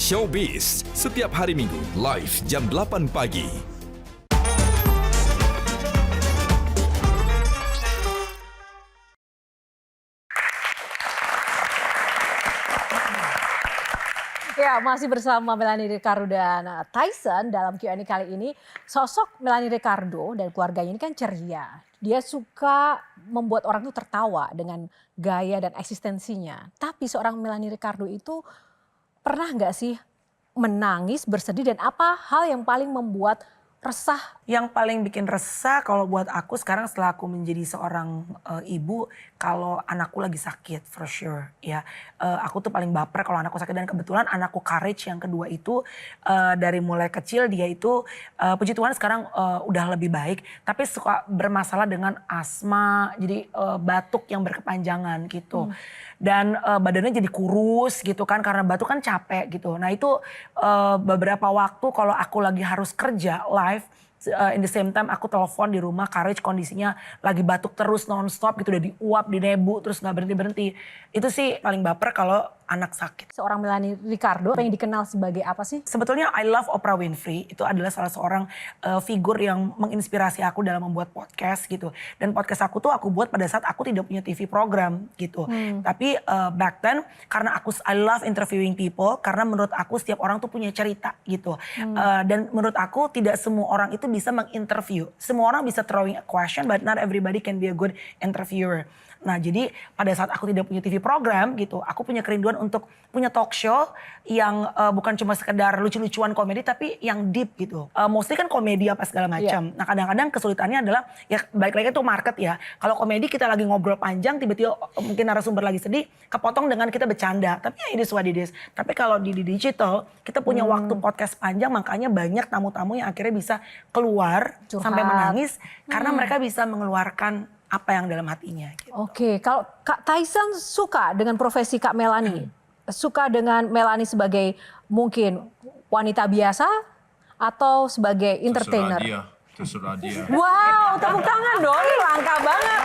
Showbiz setiap hari Minggu live jam 8 pagi. Ya, masih bersama Melanie Ricardo dan Tyson dalam Q&A kali ini. Sosok Melanie Ricardo dan keluarganya ini kan ceria. Dia suka membuat orang tuh tertawa dengan gaya dan eksistensinya. Tapi seorang Melanie Ricardo itu pernah nggak sih menangis, bersedih, dan apa hal yang paling membuat resah? Yang paling bikin resah kalau buat aku sekarang setelah aku menjadi seorang ibu, kalau anakku lagi sakit for sure ya. Aku tuh paling baper kalau anakku sakit, dan kebetulan anakku Courage yang kedua itu dari mulai kecil dia itu puji Tuhan sekarang udah lebih baik, tapi suka bermasalah dengan asma, jadi batuk yang berkepanjangan gitu. Dan badannya jadi kurus gitu kan, karena batuk kan capek gitu. Nah itu beberapa waktu kalau aku lagi harus kerja live, in the same time aku telepon di rumah, Courage kondisinya lagi batuk terus nonstop gitu, udah diuap, dinebu, terus gak berhenti-berhenti. Itu sih paling baper kalau anak sakit. Seorang Melanie Ricardo pengen dikenal sebagai apa sih? Sebetulnya I love Oprah Winfrey, itu adalah salah seorang figur yang menginspirasi aku dalam membuat podcast gitu. Dan podcast aku tuh aku buat pada saat aku tidak punya TV program gitu. Tapi back then karena I love interviewing people, karena menurut aku setiap orang tuh punya cerita gitu. Dan menurut aku tidak semua orang itu bisa menginterview. Semua orang bisa throwing a question, but not everybody can be a good interviewer. Nah jadi pada saat aku tidak punya TV program gitu, aku punya kerinduan untuk punya talk show yang bukan cuma sekedar lucu-lucuan komedi, tapi yang deep gitu. Mostly kan komedi apa segala macam. Nah kadang-kadang kesulitannya adalah ya balik lagi tuh market ya. Kalau komedi kita lagi ngobrol panjang, tiba-tiba mungkin narasumber lagi sedih, kepotong dengan kita bercanda. Tapi ya it is what it is. Tapi kalau di digital kita punya waktu podcast panjang, makanya banyak tamu-tamu yang akhirnya bisa keluar sampai menangis karena mereka bisa mengeluarkan apa yang dalam hatinya. Gitu. Oke, kalau Kak Tyson suka dengan profesi Kak Melanie, suka dengan Melanie sebagai mungkin wanita biasa atau sebagai entertainer? Terserah dia. Wow, tepuk tangan dong, ini langka banget.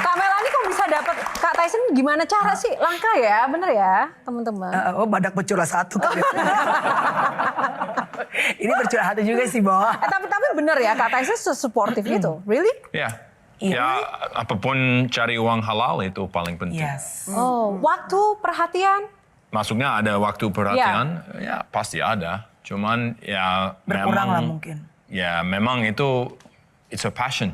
Kak Melanie kok bisa dapat Kak Tyson, gimana cara sih? Langka ya, bener ya teman-teman? Oh badak bercurah satu. Ini bercurah hati juga sih, Bo. Tapi bener ya, Kak Tyson supportive itu, really? Ya. Ya, apapun cari uang halal itu paling penting. Yes. Oh, waktu perhatian? Maksudnya ada waktu perhatian, ya pasti ada. Cuman ya berkurang lah mungkin. Ya memang itu it's a passion.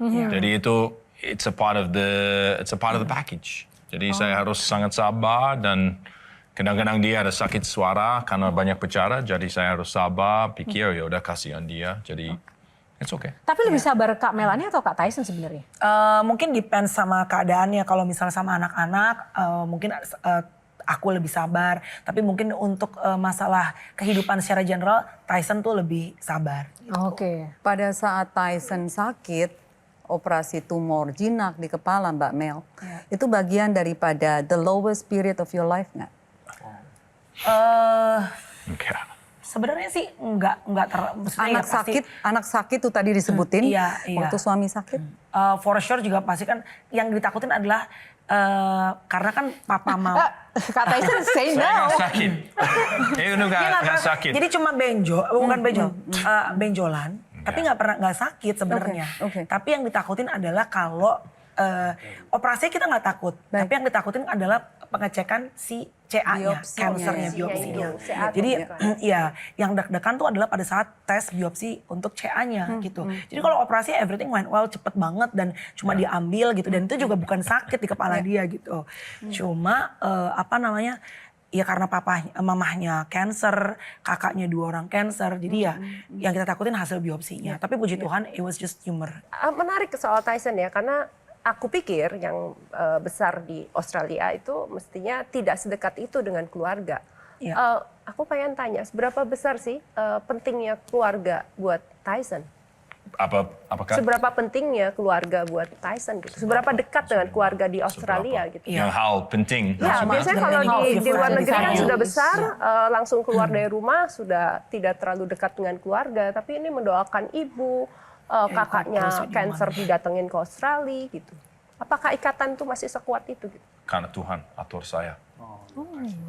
Jadi itu it's a part of the package. Jadi saya harus sangat sabar, dan kadang-kadang dia ada sakit suara karena banyak bicara, jadi saya harus sabar, pikir ya udah kasihan dia. Jadi it's okay. Tapi lebih sabar Kak Melanie atau Kak Tyson sebenarnya? Mungkin depends sama keadaannya. Kalau misalnya sama anak-anak, mungkin aku lebih sabar. Tapi mungkin untuk masalah kehidupan secara general, Tyson tuh lebih sabar. Gitu. Oke. Pada saat Tyson sakit, operasi tumor jinak di kepala Mbak Mel, itu bagian daripada the lowest period of your life nggak? Enggak. Sebenarnya sih enggak Anak sakit tuh tadi disebutin, iya. waktu suami sakit. For sure juga pasti kan yang ditakutin adalah karena kan papa mau. Kak Tyson say no. Sakit. Itu nggak sakit. Jadi cuma benjolan, tapi nggak sakit sebenarnya. Okay. Tapi yang ditakutin adalah kalau operasi kita nggak takut, tapi yang ditakutin adalah pengecekan si CA-nya, kansernya, biopsinya. Jadi ya yang deg-degan tuh adalah pada saat tes biopsi untuk CA-nya gitu. Jadi kalau operasi everything went well, cepet banget dan cuma diambil gitu, dan itu juga bukan sakit di kepala dia gitu. Cuma ya karena mamahnya cancer, kakaknya 2 orang cancer, jadi ya yang kita takutin hasil biopsinya. Tapi puji Tuhan it was just tumor. Menarik soal Tyson ya, karena aku pikir yang besar di Australia itu mestinya tidak sedekat itu dengan keluarga. Aku pengen tanya, seberapa besar sih pentingnya keluarga buat Tyson? Apakah? Seberapa pentingnya keluarga buat Tyson? Gitu? Seberapa dekat dengan keluarga di Australia? Gitu? Yang hal penting. Ya, biasanya kalau di luar negeri kan sudah besar, langsung keluar dari rumah, sudah tidak terlalu dekat dengan keluarga. Tapi ini mendoakan ibu, kakaknya cancer didatengin ke Australia gitu. Apakah ikatan itu masih sekuat itu? Gitu? Karena Tuhan atur saya.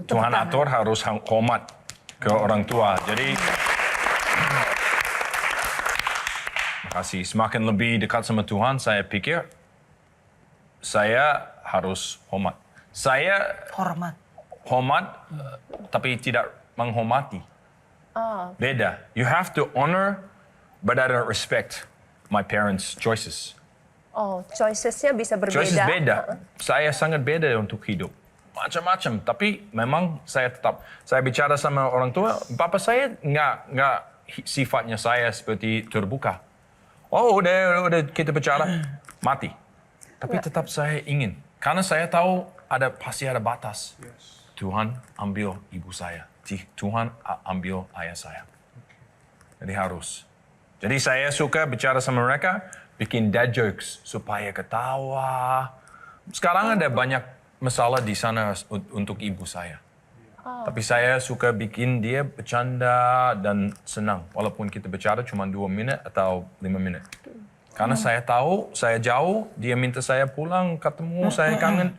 Tuhan atur harus hormat ke orang tua. Jadi, makasih. Semakin lebih dekat sama Tuhan, saya pikir saya harus hormat. Saya hormat, tapi tidak menghormati. Beda. You have to honor, but I don't respect my parents' choices. Oh, choices-nya bisa berbeda. Choices beda. Saya sangat beda untuk hidup. Macam-macam. Tapi memang saya bicara sama orang tua, papa saya nggak sifatnya saya seperti terbuka. Oh, udah kita bicara, mati. Tapi tetap saya ingin. Karena saya tahu pasti ada batas. Tuhan ambil ibu saya. Tuhan ambil ayah saya. Jadi harus. Jadi saya suka bicara sama mereka, bikin dad jokes supaya ketawa. Sekarang ada banyak masalah di sana untuk ibu saya. Tapi saya suka bikin dia bercanda dan senang. Walaupun kita bicara cuma 2 menit atau 5 menit. Karena saya tahu, saya jauh, dia minta saya pulang, ketemu, saya kangen.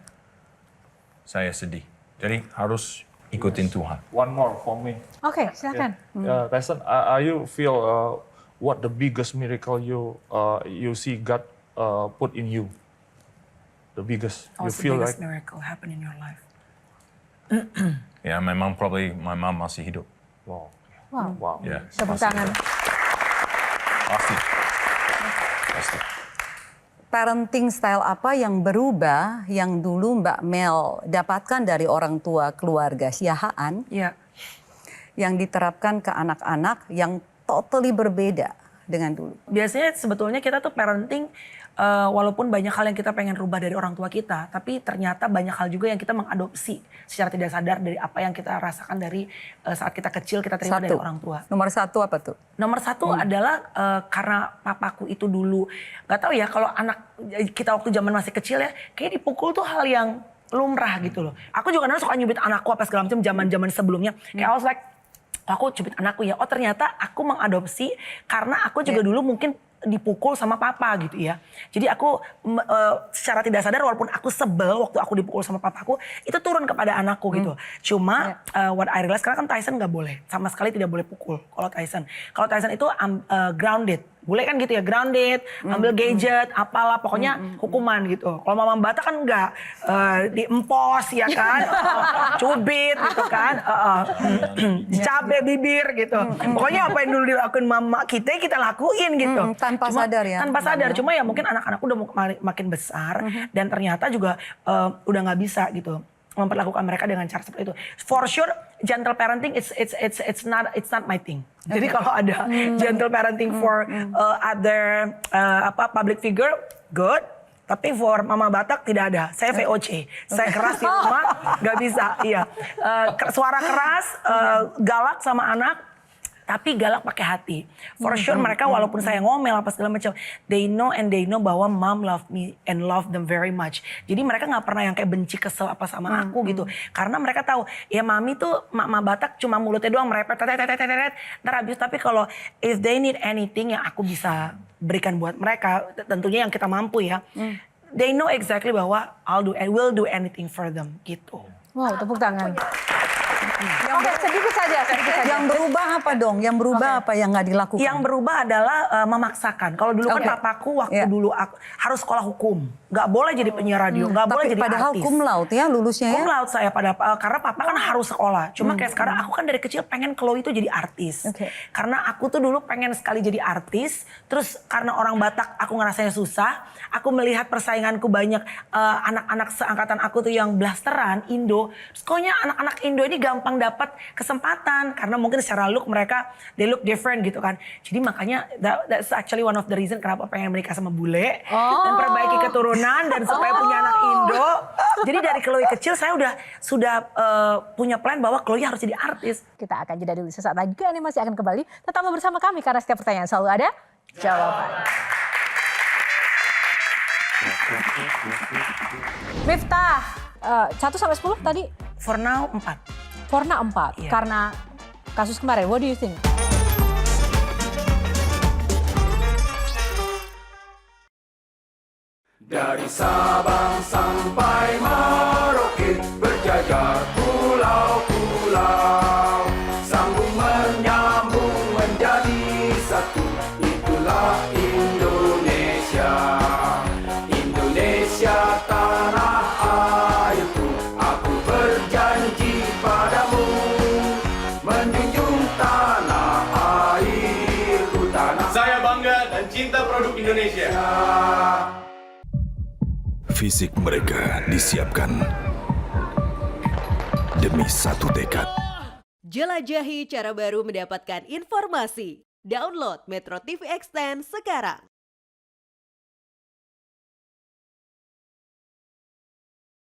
Saya sedih. Jadi harus ikutin Tuhan. One more for me. Oke, silakan. Tyson, are you feel what the biggest miracle you see God put in you? The biggest. You What's the feel biggest like miracle happen in your life? Ya memang probably my mom masih hidup. wow. Wow. Wow. Ya, Tepuk masih tangan. hidup. Pasti. Parenting style apa yang berubah yang dulu Mbak Mel dapatkan dari orang tua keluarga Siahaan Iya. yang diterapkan ke anak-anak yang totally berbeda dengan dulu? Biasanya sebetulnya kita tuh parenting walaupun banyak hal yang kita pengen rubah dari orang tua kita, tapi ternyata banyak hal juga yang kita mengadopsi secara tidak sadar dari apa yang kita rasakan dari saat kita kecil kita terima dari orang tua. Nomor 1 apa tuh? Nomor 1 adalah karena papaku itu dulu, nggak tahu ya kalau anak kita waktu zaman masih kecil ya, kayak dipukul tuh hal yang lumrah gitu loh. Aku juga kadang suka nyubit anakku apa segala macam zaman sebelumnya. Kayak I was like, aku cubit anakku ya. Oh ternyata aku mengadopsi karena aku juga dulu mungkin dipukul sama papa gitu ya. Jadi aku secara tidak sadar walaupun aku sebel waktu aku dipukul sama papaku, itu turun kepada anakku gitu. Cuma what I realize, karena kan Tyson nggak boleh, sama sekali tidak boleh pukul kalau Tyson. Kalau Tyson itu grounded. Bule kan gitu ya, grounded, ambil gadget, apalah, pokoknya hukuman gitu. Kalau Mama Bata kan enggak, diempos ya kan, cubit gitu kan, dicabe bibir gitu. Pokoknya apa yang dulu dilakuin mama kita lakuin gitu. Tanpa sadar ya. Tanpa sadar, cuma ya mungkin anak-anak udah makin besar dan ternyata juga udah nggak bisa gitu memperlakukan mereka dengan cara seperti itu. For sure, gentle parenting it's not my thing. Jadi kalau ada gentle parenting for other public figure, good. Tapi for Mama Batak tidak ada. Saya VOC. Saya keras di rumah, nggak bisa. Iya, suara keras, galak sama anak. Tapi galak pakai hati. For sure mereka walaupun saya ngomel apa segala macam, they know bahwa mom love me and love them very much. Jadi mereka nggak pernah yang kayak benci kesel apa sama aku gitu. Karena mereka tahu ya mami tuh Mama Batak cuma mulutnya doang merepet, ntar habis. Tapi kalau if they need anything yang aku bisa berikan buat mereka, tentunya yang kita mampu ya. They know exactly bahwa I will do anything for them gitu. Wow, tepuk tangan. Oke, sedikit saja. Yang berubah apa dong? Yang berubah apa yang nggak dilakukan? Yang berubah adalah memaksakan. Kalau dulu kan papaku waktu dulu aku harus sekolah hukum. Nggak boleh jadi penyiar radio, nggak boleh jadi padahal artis. cum laude ya lulusnya ya? Cum laude saya karena papa kan harus sekolah. Cuma kayak sekarang aku kan dari kecil pengen Chloe itu jadi artis. Karena aku tuh dulu pengen sekali jadi artis. Terus karena orang Batak aku ngerasanya susah. Aku melihat persainganku banyak anak-anak seangkatan aku tuh yang blasteran Indo. Terus koknya anak-anak Indo ini gampang dapat kesempatan. Karena mungkin secara look mereka, they look different gitu kan. Jadi makanya that's actually one of the reason kenapa pengen menikah sama bule. Dan perbaiki keturunan dan supaya punya anak Indo. Jadi dari Chloe kecil saya sudah punya plan bahwa Chloe harus jadi artis. Kita akan jeda dulu sesaat lagi, ini masih akan kembali. Tetaplah bersama kami karena setiap pertanyaan selalu ada jawaban. Miftah, 1 sampai 10 tadi? For now 4. Forna 4, Iya. karena kasus kemarin. What do you think? Dari Sabang sampai Merauke berjajar pencinta produk Indonesia. Fisik mereka disiapkan demi satu tekad. Jelajahi cara baru mendapatkan informasi. Download Metro TV Extend sekarang.